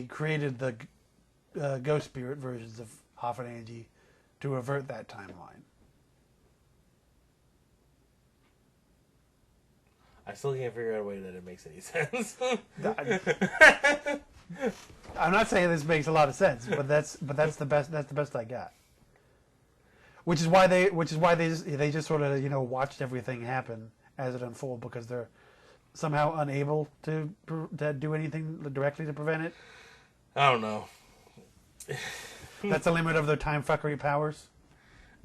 created the ghost spirit versions of Hoff and Angie to avert that timeline. I still can't figure out a way that it makes any sense. I'm not saying this makes a lot of sense, but that's the best I got. Which is why they just sort of watched everything happen as it unfolded, because they're somehow unable to do anything directly to prevent it. I don't know. That's the limit of their time fuckery powers.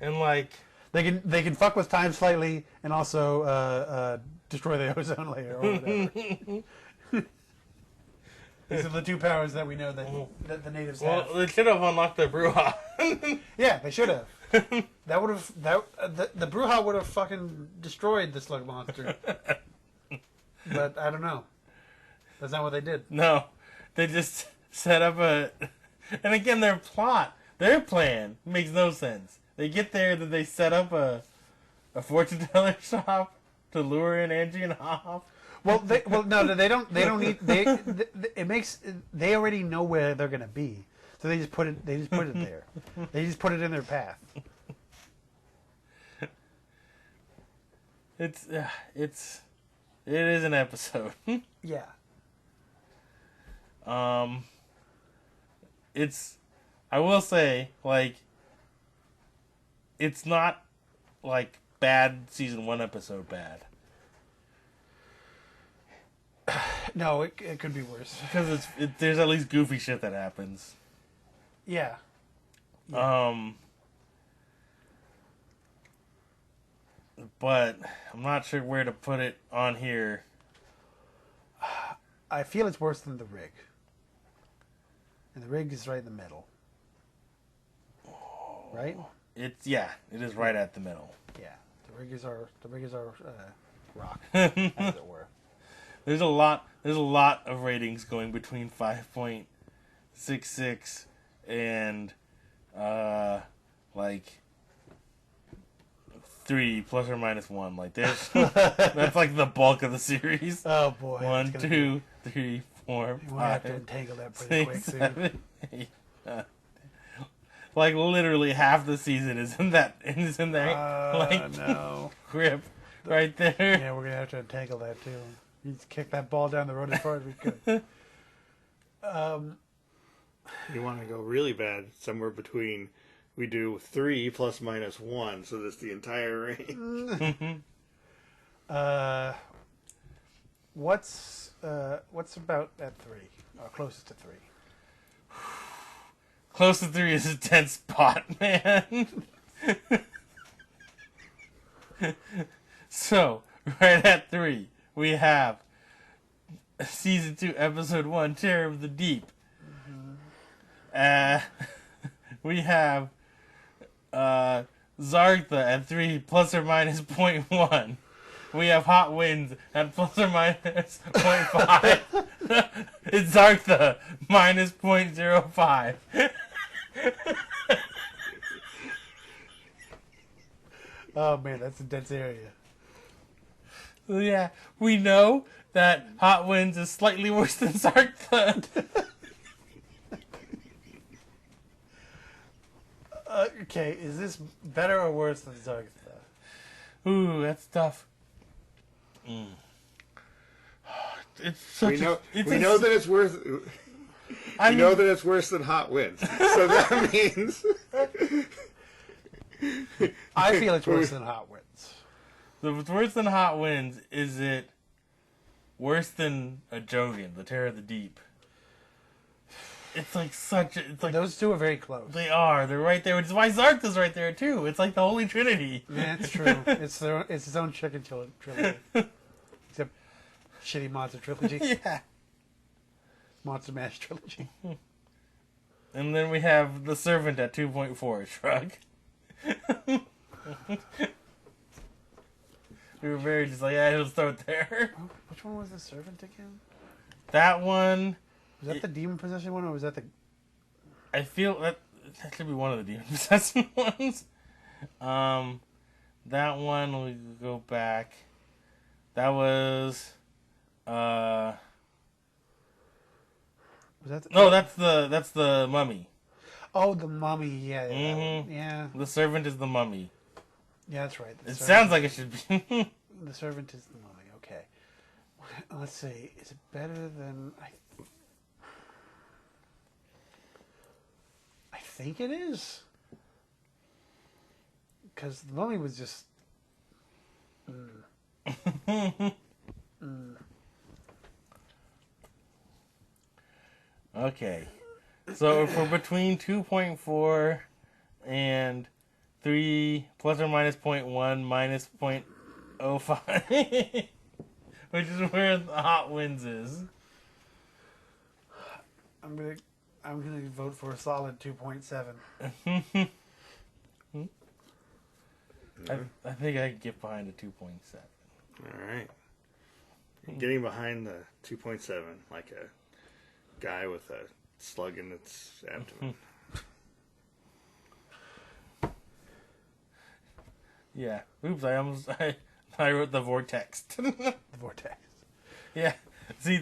And like they can fuck with time slightly and also destroy the ozone layer or whatever. These are the two powers that we know that the natives have. Well, they should have unlocked the Bruja. Yeah, they should have. That would have the Bruja would have fucking destroyed the slug monster. But I don't know. That's not what they did. No, they just set up and again their plan makes no sense. They get there, then they set up a fortune teller shop to lure in Angie and Hoff. Well, they don't need they already know where they're gonna be, so they just put it there. They just put it in their path. It is an episode. Yeah. I will say, like, it's not like bad season 1 episode bad. No, it could be worse. Because there's at least goofy shit that happens. Yeah. But I'm not sure where to put it on here. I feel it's worse than the rig. And the rig is right in the middle. Right? It is right at the middle. Yeah. The rig is our rock, as it were. There's a lot of ratings going between 5.66 and like 3 plus or minus 1. Like there's that's like the bulk of the series. Oh boy. 1, 2, 3, 4, We'll have 5, to entangle that pretty quick 6, soon. 7, 8. Like literally half the season is in that No. grip right there. Yeah, we're gonna have to entangle that too. You just kick that ball down the road as far as we could. You want to go really bad, somewhere between, we do 3 plus minus 1, so that's the entire range. What's about at 3? Or closest to 3? Close to 3 is a 10 spot, man. So, right at 3, we have Season 2, Episode 1, Terror of the Deep. We have Zartha at 3, plus or minus 0.1. We have Hot Winds at plus or minus 0.5. It's Zartha, minus 0.05. Oh man, that's a dense area. So yeah, we know that Hot Winds is slightly worse than Zartha. Okay, is this better or worse than Zartha? Ooh, that's tough. It's such We know a, know that it's worse. We know that it's worse than Hot Winds. So that means I feel it's worse than Hot Winds. So if it's worse than Hot Winds, is it worse than a Jovian, the Terror of the Deep? It's like Those two are very close. They are. They're right there, which is why Zartha's right there too. It's like the Holy Trinity. Yeah, it's true. It's its own chicken trilogy. Except shitty monster trilogy. Yeah. Monster Mash trilogy. And then we have The Servant at 2.4. Shrug. We were very just like, yeah, just throw it there. Oh, which one was the Servant again? That one. Was that the demon possession one, or was that the? I feel that should be one of the demon possession ones. That one we go back. That was. Was that? No, that's the Mummy. Oh, the Mummy. Yeah. Mhm. Yeah. The Servant is the Mummy. Yeah, that's right. It sounds like it should be. The Servant is the Mummy. Okay. Let's see. Is it better than I think it is. Because the Mummy was just. Okay. So if we're between 2.4 and 3 plus or minus 0.1 minus 0.05, which is where the Hot Winds is. I'm gonna vote for a solid 2.7. I think I can get behind a 2.7. all right. You're getting behind the 2.7 like a guy with a slug in its abdomen. Yeah. Oops, I wrote the vortex. The Vortex. Yeah. See,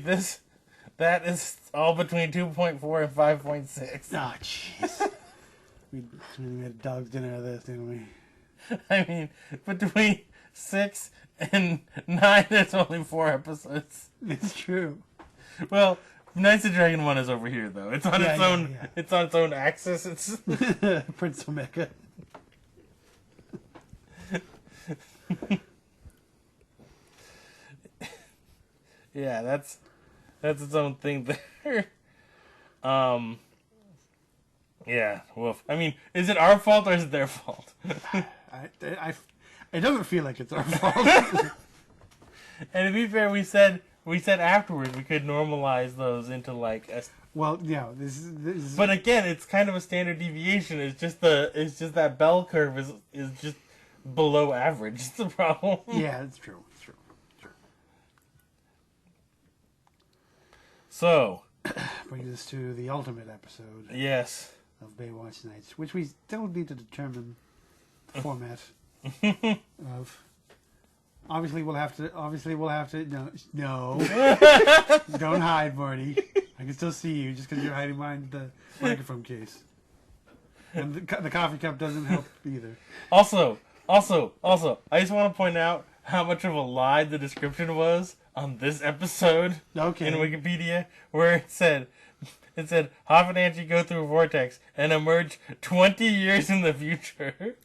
that is all between 2.4 and 5.6. Oh, jeez. we had a dog's dinner out of this, didn't we? I mean, between 6 and 9, there's only 4 episodes. It's true. Well, Knights of Dragon 1 is over here, though. It's on its own. Yeah. It's on its own axis. It's Prince Omega. yeah, that's its own thing there. Yeah, woof. I mean, is it our fault or is it their fault? It doesn't feel like it's our fault. And to be fair, we said afterwards we could normalize those into like a. Well, yeah, this is. But again, it's kind of a standard deviation. It's just that bell curve is just below average. It's the problem. Yeah, it's true. It's true. So brings us to the ultimate episode yes, of Baywatch Nights, which we still need to determine the format of. Obviously, we'll have to. No. Don't hide, Marty. I can still see you just because you're hiding behind the microphone case. And the coffee cup doesn't help either. Also, I just want to point out how much of a lie the description was on this episode Okay. in Wikipedia, where it said, Hoff and Angie go through a vortex and emerge 20 years in the future.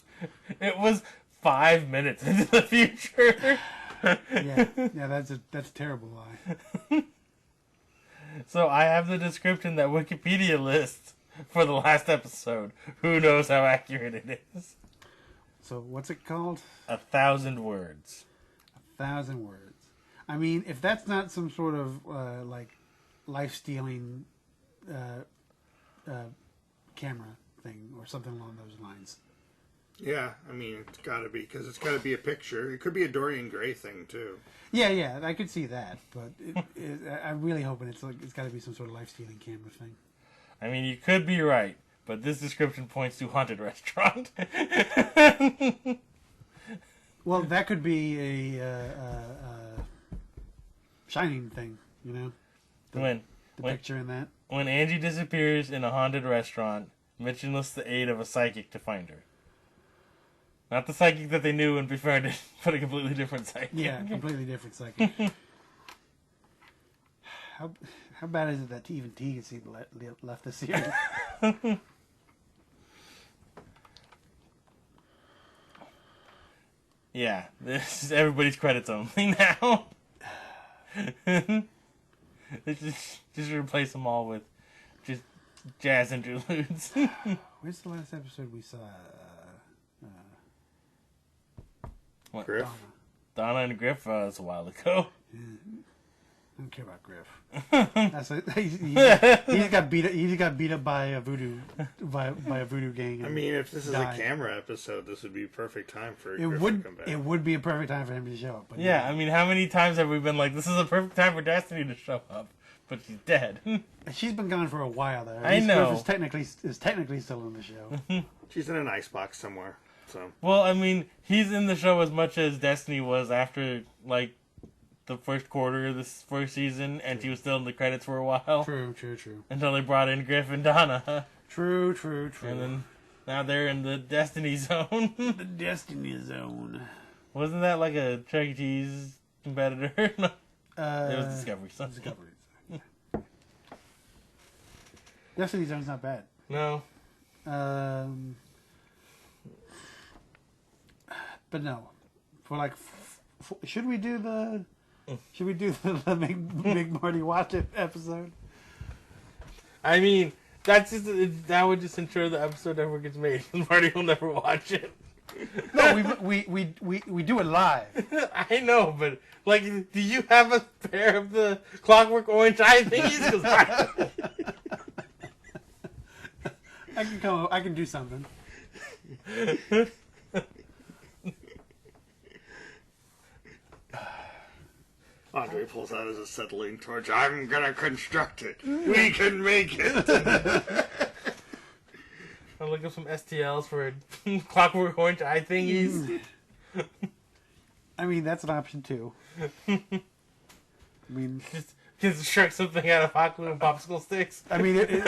It was 5 minutes into the future. Yeah, that's a terrible lie. So I have the description that Wikipedia lists for the last episode. Who knows how accurate it is? So what's it called? 1,000 words. 1,000 words. I mean, if that's not some sort of like life-stealing camera thing or something along those lines. Yeah, I mean, it's got to be, because it's got to be a picture. It could be a Dorian Gray thing, too. Yeah, I could see that, but I'm really hoping it's got to be some sort of life-stealing camera thing. I mean, you could be right, but this description points to haunted restaurant. Well, that could be a Shining thing, you know? The picture in that. When Angie disappears in a haunted restaurant, Mitch enlists the aid of a psychic to find her. Not the psychic that they knew and befriended, but a completely different psychic. Yeah, completely different psychic. How bad is it that even TNC left this year? Yeah, this is everybody's credits only now. just replace them all with just jazz interludes. Where's the last episode we saw? What? Griff? Donna and Griff was a while ago. I don't care about Griff. He just got beat up by a voodoo gang. I mean, if this is a camera episode, this would be a perfect time for Griff to come back. It would be a perfect time for him to show up. But Yeah, I mean, how many times have we been like, this is a perfect time for Destiny to show up, but she's dead. She's been gone for a while, though. I know. Griff is technically still in the show. She's in an icebox somewhere. So. Well, I mean, he's in the show as much as Destiny was after, like, the first quarter of this first season, and she was still in the credits for a while. True. Until they brought in Griff and Donna. True. And then now they're in the Destiny zone. The Destiny zone. Wasn't that like a Chuck E. Cheese competitor? No. It was Discovery. Discovery. Destiny zone's not bad. No. But no, should we do the Big Marty Watch It episode? I mean, that would just ensure the episode never gets made. Marty will never watch it. No, we do it live. I know, but like, do you have a pair of the Clockwork Orange eye thingies? 'Cause I can do something. Andre pulls out his acetylene torch. I'm gonna construct it. We can make it. I'll look up some STLs for Clockwork Orange eye thingies. I mean, that's an option too. I mean, just construct something out of hot glue and popsicle sticks. I mean, if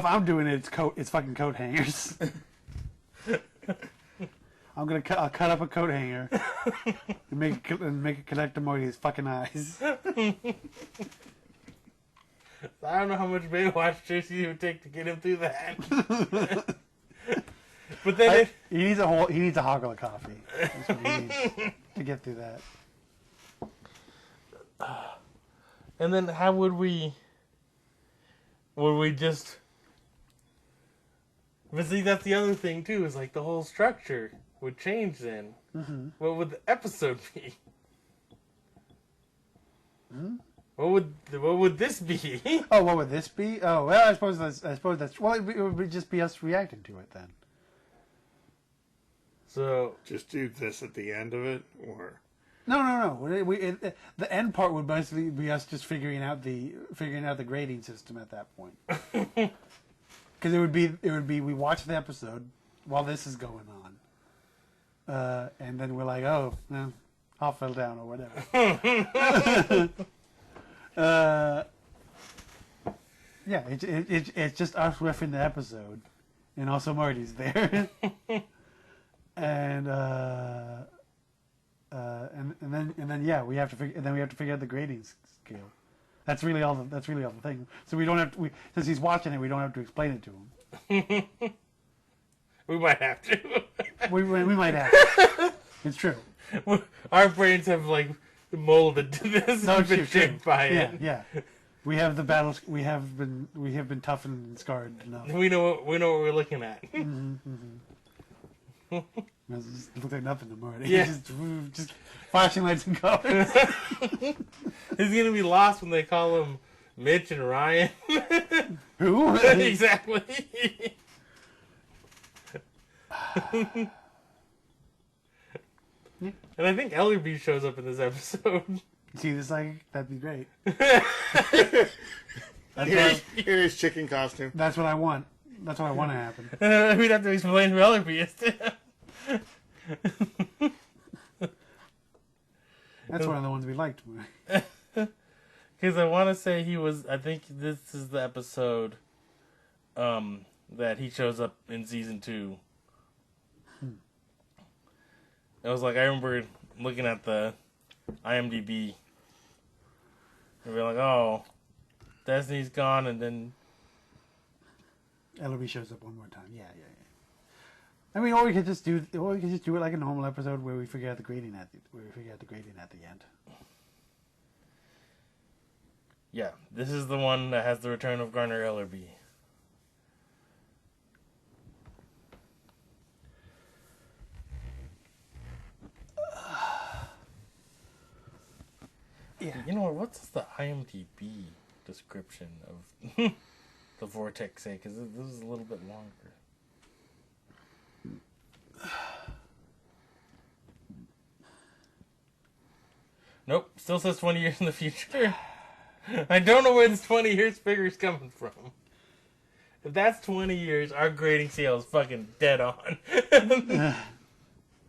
I'm doing it, it's fucking coat hangers. I'll cut up a coat hanger and make it connect to Marty's fucking eyes. I don't know how much Baywatch Jersey it would take to get him through that. But then he needs a hoggle of coffee. That's what he needs to get through that. And then how would we just? But see, that's the other thing too. Is like the whole structure would change then. Mm-hmm. What would the episode be? Hmm? What would this be? Oh, what would this be? Oh, well, I suppose that's well. It would just be us reacting to it then. So just do this at the end of it, or no. The end part would basically be us just figuring out the grading system at that point. Because it would be we watch the episode while this is going on, And then we're like, oh, well, all fell down or whatever. Yeah, it's just us riffing the episode, and also Marty's there, and then yeah, we have to figure out the grading scale. That's really all the thing. So we don't have to, since he's watching it, we don't have to explain it to him. We might have to. we might have to. It's true. Our brains have like molded to this. No, We've been it's true. shaped by it. Yeah. We have the battles. We have been toughened and scarred enough. We know what we're looking at. It looks like nothing to Marty. Yeah. Just flashing lights and colors. He's gonna be lost when they call him Mitch and Ryan. Who? Exactly. And I think Ellerby shows up in this episode. See this like that'd be great. Here's chicken costume. That's what I want. That's what I want to happen. We'd have to explain who Ellerby is to him. That's one of the ones we liked. Because I want to say he was. I think this is the episode that he shows up in season 2. It was like I remember looking at the IMDb and we're like, "Oh, Destiny's gone," and then Ellerby shows up one more time. Yeah. I mean, or we could just do it like a normal episode where we figure out the grading at the end. yeah, this is the one that has the return of Garner Ellerby. Yeah. You know what? What's the IMDb description of the Vortex say? Because this is a little bit longer. Nope, still says 20 years in the future. I don't know where this 20 years figure is coming from. If that's 20 years, our grading scale is fucking dead on.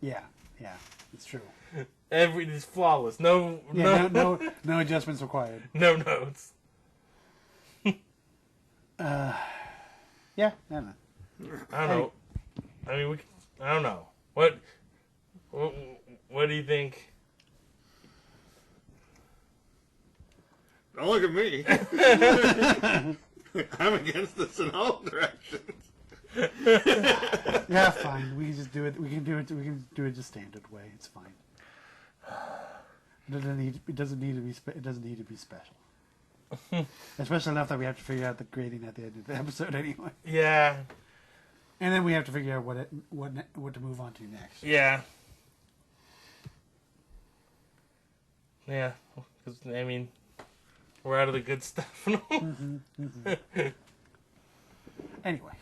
Yeah, it's true. It's flawless. No adjustments required. No notes. Yeah, I don't know. I don't know. I mean, I don't know. What do you think? Don't look at me. I'm against this in all directions. Yeah, fine. We can just do it. We can do it the standard way. It's fine. It doesn't need to be special. Especially enough that we have to figure out the grading at the end of the episode anyway. Yeah. And then we have to figure out what to move on to next. Yeah. Yeah. Because, I mean, we're out of the good stuff. Anyway.